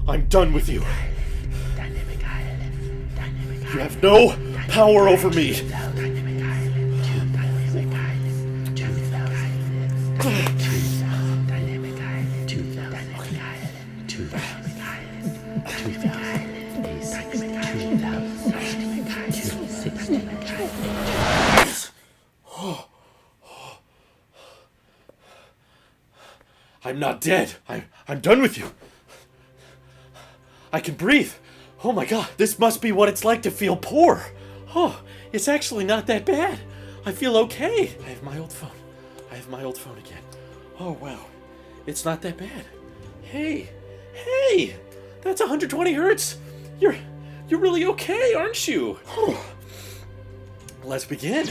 I'm done with you. You have no power over me. I'm not dead. I'm done with you. I can breathe. Oh my god, this must be what it's like to feel poor. Oh, it's actually not that bad. I feel okay. I have my old phone. I have my old phone again. Oh wow, it's not that bad. Hey, that's 120 hertz. You're really okay, aren't you? Let's begin.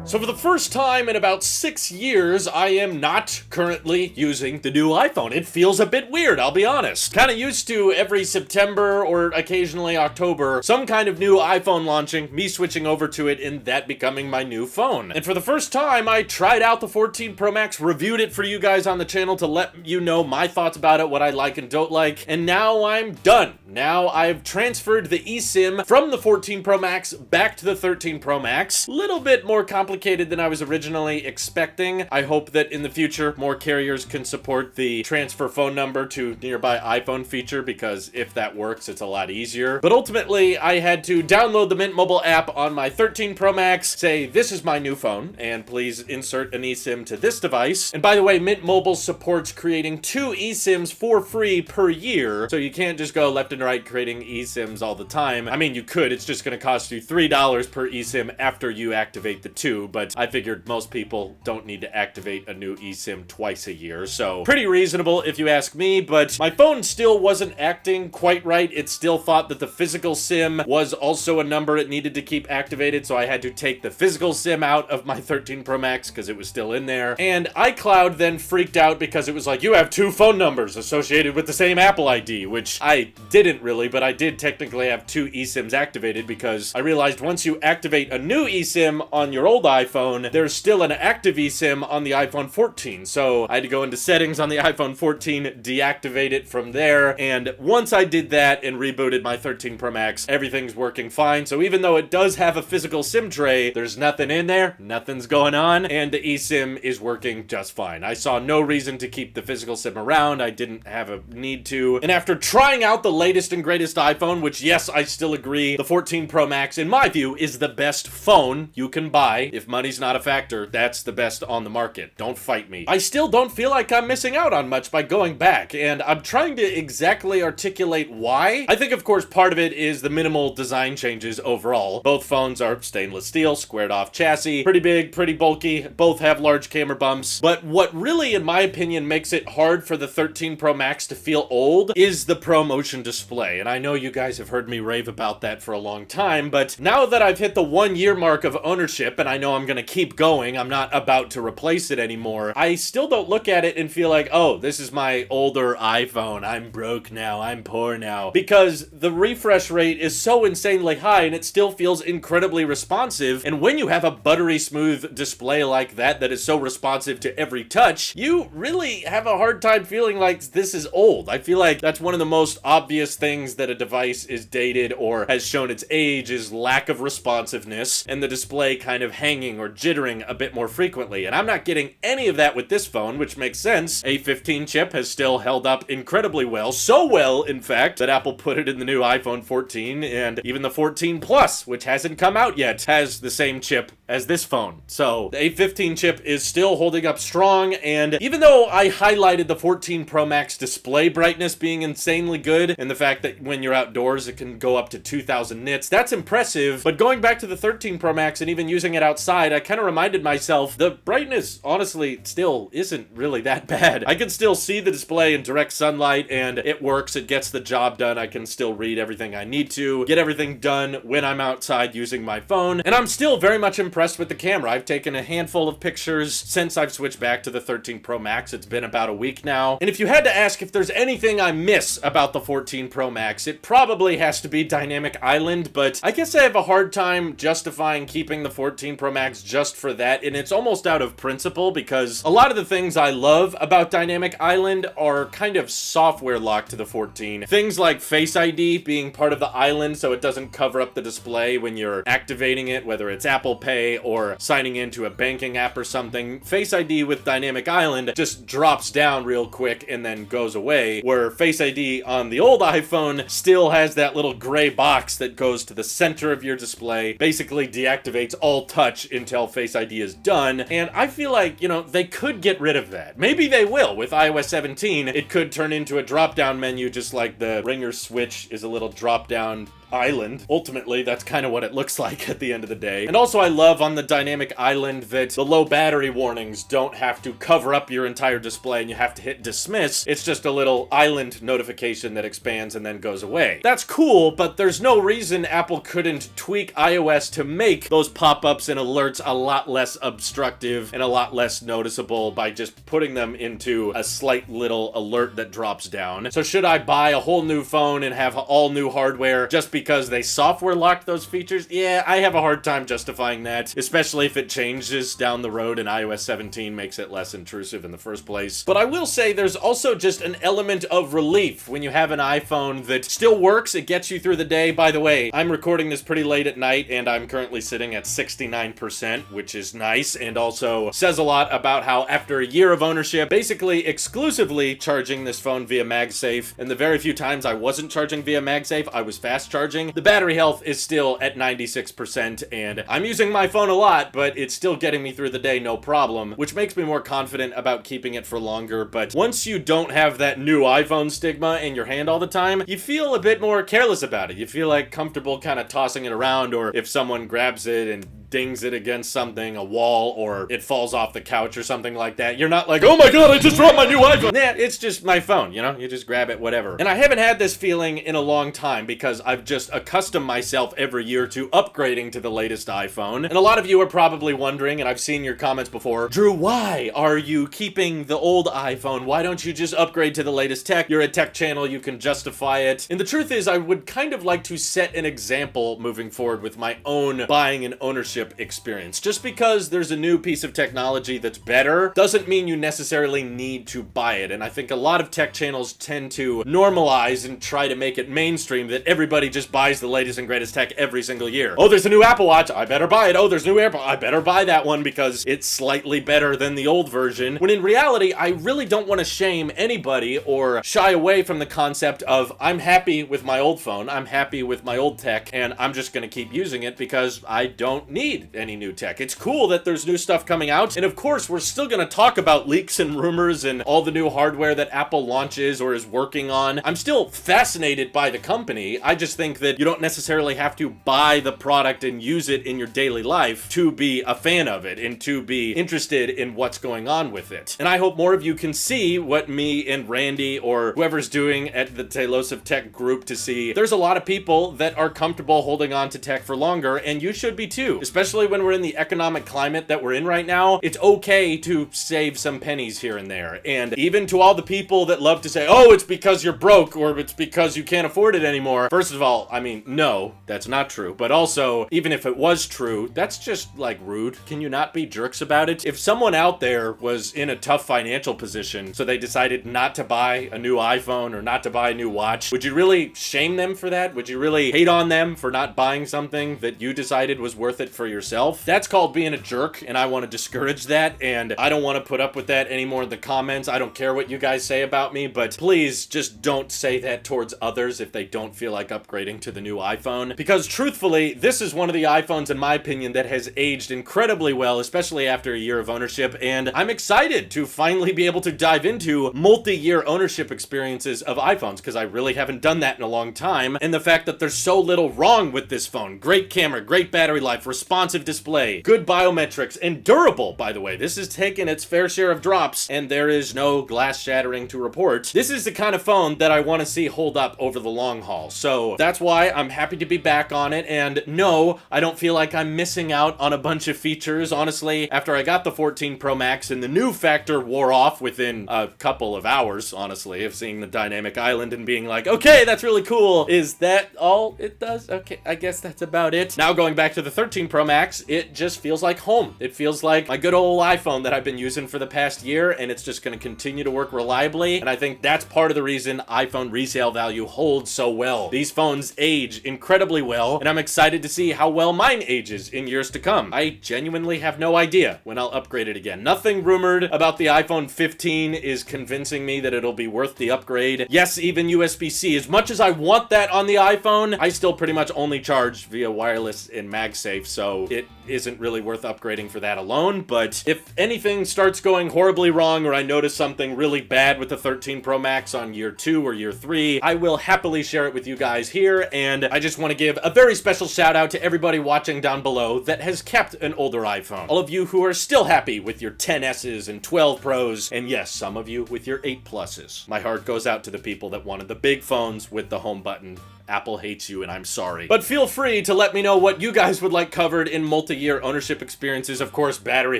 So for the first time in about 6 years, I am not currently using the new iPhone. It feels a bit weird, I'll be honest. Kinda used to every September or occasionally October, some kind of new iPhone launching, me switching over to it and that becoming my new phone. And for the first time, I tried out the 14 Pro Max, reviewed it for you guys on the channel to let you know my thoughts about it, what I like and don't like, and now I'm done. Now I've transferred the eSIM from the 14 Pro Max back to the 13 Pro Max. Little bit more complicated than I was originally expecting. I hope that in the future more carriers can support the transfer phone number to nearby iPhone feature, because if that works it's a lot easier. But ultimately I had to download the Mint Mobile app on my 13 Pro Max, say this is my new phone and please insert an eSIM to this device. And by the way, Mint Mobile supports creating 2 eSIMs for free per year, so you can't just go left and right creating eSIMs all the time. I mean, you could, it's just gonna cost you $3 per eSIM after you activate the 2, but I figured most people don't need to activate a new eSIM twice a year, so pretty reasonable if you ask me. But my phone still wasn't acting quite right. It still thought that the physical SIM was also a number it needed to keep activated, so I had to take the physical SIM out of my 13 Pro Max because it was still in there. And iCloud then freaked out because it was like, you have 2 phone numbers associated with the same Apple ID, which I didn't really, but I did technically have 2 eSIMs activated because I realized once you activate a new eSIM on your old iPhone, there's still an active eSIM on the iPhone 14. So I had to go into settings on the iPhone 14, deactivate it from there. And once I did that and rebooted my 13 Pro Max, everything's working fine. So even though it does have a physical SIM tray, there's nothing in there, nothing's going on, and the eSIM is working just fine. I saw no reason to keep the physical SIM around. I didn't have a need to. And after trying out the latest and greatest iPhone, which yes, I still agree, the 14 Pro Max, in my view, is the best phone you can buy. If money's not a factor, that's the best on the market. Don't fight me. I still don't feel like I'm missing out on much by going back, and I'm trying to exactly articulate why. I think, of course, part of it is the minimal design changes overall. Both phones are stainless steel, squared off chassis, pretty big, pretty bulky, both have large camera bumps. But what really, in my opinion, makes it hard for the 13 Pro Max to feel old is the ProMotion display. And I know you guys have heard me rave about that for a long time, but now that I've hit the 1-year mark of ownership, and I know I'm gonna keep going, I'm not about to replace it anymore, I still don't look at it and feel like, oh, this is my older iPhone, I'm broke now, I'm poor now, because the refresh rate is so insanely high and it still feels incredibly responsive. And when you have a buttery smooth display like that that is so responsive to every touch, you really have a hard time feeling like this is old. I feel like that's one of the most obvious things that a device is dated or has shown its age, is lack of responsiveness and the display kind of hanging or jittering a bit more frequently. And I'm not getting any of that with this phone, which makes sense. A15 chip has still held up incredibly well. So well, in fact, that Apple put it in the new iPhone 14, and even the 14 Plus, which hasn't come out yet, has the same chip as this phone. So the A15 chip is still holding up strong, and even though I highlighted the 14 Pro Max display brightness being insanely good, and the fact that when you're outdoors it can go up to 2000 nits, that's impressive. But going back to the 13 Pro Max and even using it outside, I kind of reminded myself the brightness honestly still isn't really that bad. I can still see the display in direct sunlight and it works, it gets the job done. I can still read everything I need to, get everything done when I'm outside using my phone, and I'm still very much impressed with the camera. I've taken a handful of pictures since I've switched back to the 13 Pro Max. It's been about a week now, and if you had to ask if there's anything I miss about the 14 Pro Max, it probably has to be Dynamic Island, but I guess I have a hard time justifying keeping the 14 Pro Max Max just for that, and it's almost out of principle because a lot of the things I love about Dynamic Island are kind of software locked to the 14. Things like Face ID being part of the island so it doesn't cover up the display when you're activating it, whether it's Apple Pay or signing into a banking app or something. Face ID with Dynamic Island just drops down real quick and then goes away, where Face ID on the old iPhone still has that little gray box that goes to the center of your display, basically deactivates all touch until Face ID is done. And I feel like, you know, they could get rid of that. Maybe they will with iOS 17. It could turn into a drop-down menu just like the Ringer switch is a little drop-down island. Ultimately, that's kind of what it looks like at the end of the day. And also I love on the Dynamic Island that the low battery warnings don't have to cover up your entire display and you have to hit dismiss. It's just a little island notification that expands and then goes away. That's cool, but there's no reason Apple couldn't tweak iOS to make those pop-ups and alerts a lot less obstructive and a lot less noticeable by just putting them into a slight little alert that drops down. So should I buy a whole new phone and have all new hardware just because they software locked those features? Yeah, I have a hard time justifying that, especially if it changes down the road and iOS 17 makes it less intrusive in the first place. But I will say there's also just an element of relief when you have an iPhone that still works, it gets you through the day. By the way, I'm recording this pretty late at night and I'm currently sitting at 69%, which is nice, and also says a lot about how after a year of ownership, basically exclusively charging this phone via MagSafe, and the very few times I wasn't charging via MagSafe, I was fast charging. The battery health is still at 96%, and I'm using my phone a lot, but it's still getting me through the day no problem, which makes me more confident about keeping it for longer. But once you don't have that new iPhone stigma in your hand all the time, you feel a bit more careless about it. You feel like comfortable kind of tossing it around, or if someone grabs it and dings it against something, a wall, or it falls off the couch or something like that, you're not like, oh my god, I just dropped my new iPhone. Nah, it's just my phone, you know? You just grab it, whatever. And I haven't had this feeling in a long time because I've just accustomed myself every year to upgrading to the latest iPhone. And a lot of you are probably wondering, and I've seen your comments before, Drew, why are you keeping the old iPhone? Why don't you just upgrade to the latest tech? You're a tech channel, you can justify it. And the truth is, I would kind of like to set an example moving forward with my own buying and ownership experience. Just because there's a new piece of technology that's better doesn't mean you necessarily need to buy it. And I think a lot of tech channels tend to normalize and try to make it mainstream that everybody just buys the latest and greatest tech every single year. Oh, there's a new Apple Watch, I better buy it. Oh, there's a new Apple, I better buy that one because it's slightly better than the old version. When in reality, I really don't want to shame anybody or shy away from the concept of I'm happy with my old phone, I'm happy with my old tech, and I'm just gonna keep using it because I don't need any new tech. It's cool that there's new stuff coming out, and of course we're still gonna talk about leaks and rumors and all the new hardware that Apple launches or is working on. I'm still fascinated by the company. I just think that you don't necessarily have to buy the product and use it in your daily life to be a fan of it and to be interested in what's going on with it. And I hope more of you can see what me and Randy or whoever's doing at the Tailosive Tech group to see. There's a lot of people that are comfortable holding on to tech for longer, and you should be too. Especially when we're in the economic climate that we're in right now, it's okay to save some pennies here and there. And even to all the people that love to say, oh, it's because you're broke or it's because you can't afford it anymore. First of all, I mean, no, that's not true. But also, even if it was true, that's just like rude. Can you not be jerks about it? If someone out there was in a tough financial position, so they decided not to buy a new iPhone or not to buy a new watch, would you really shame them for that? Would you really hate on them for not buying something that you decided was worth it for yourself? That's called being a jerk, and I want to discourage that, and I don't want to put up with that anymore in the comments. I don't care what you guys say about me, but please just don't say that towards others if they don't feel like upgrading to the new iPhone, because truthfully, this is one of the iPhones, in my opinion, that has aged incredibly well, especially after a year of ownership, and I'm excited to finally be able to dive into multi-year ownership experiences of iPhones, because I really haven't done that in a long time, and the fact that there's so little wrong with this phone. Great camera, great battery life, responsive display, good biometrics, and durable, by the way. This has taken its fair share of drops, and there is no glass shattering to report. This is the kind of phone that I want to see hold up over the long haul, so that's why I'm happy to be back on it, and no, I don't feel like I'm missing out on a bunch of features. Honestly, after I got the 14 Pro Max and the new factor wore off within a couple of hours, honestly, of seeing the Dynamic Island and being like, okay, that's really cool. Is that all it does? Okay, I guess that's about it. Now going back to the 13 Pro Pro Max, it just feels like home. It feels like my good old iPhone that I've been using for the past year, and it's just going to continue to work reliably. And I think that's part of the reason iPhone resale value holds so well. These phones age incredibly well, and I'm excited to see how well mine ages in years to come. I genuinely have no idea when I'll upgrade it again. Nothing rumored about the iPhone 15 is convincing me that it'll be worth the upgrade. Yes, even USB-C. As much as I want that on the iPhone, I still pretty much only charge via wireless and MagSafe, so it isn't really worth upgrading for that alone. But if anything starts going horribly wrong, or I notice something really bad with the 13 Pro Max on year 2 or year 3, I will happily share it with you guys here. And I just want to give a very special shout out to everybody watching down below that has kept an older iPhone. All of you who are still happy with your 10Ss and 12 Pros, and yes, some of you with your 8 Pluses. My heart goes out to the people that wanted the big phones with the home button. Apple hates you, and I'm sorry. But feel free to let me know what you guys would like covered in multi-year ownership experiences. Of course, battery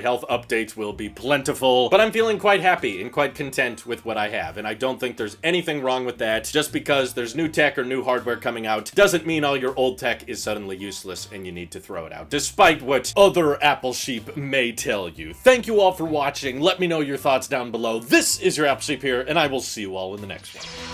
health updates will be plentiful, but I'm feeling quite happy and quite content with what I have, and I don't think there's anything wrong with that. Just because there's new tech or new hardware coming out doesn't mean all your old tech is suddenly useless and you need to throw it out, despite what other Apple sheep may tell you. Thank you all for watching. Let me know your thoughts down below. This is your Apple Sheep here, and I will see you all in the next one.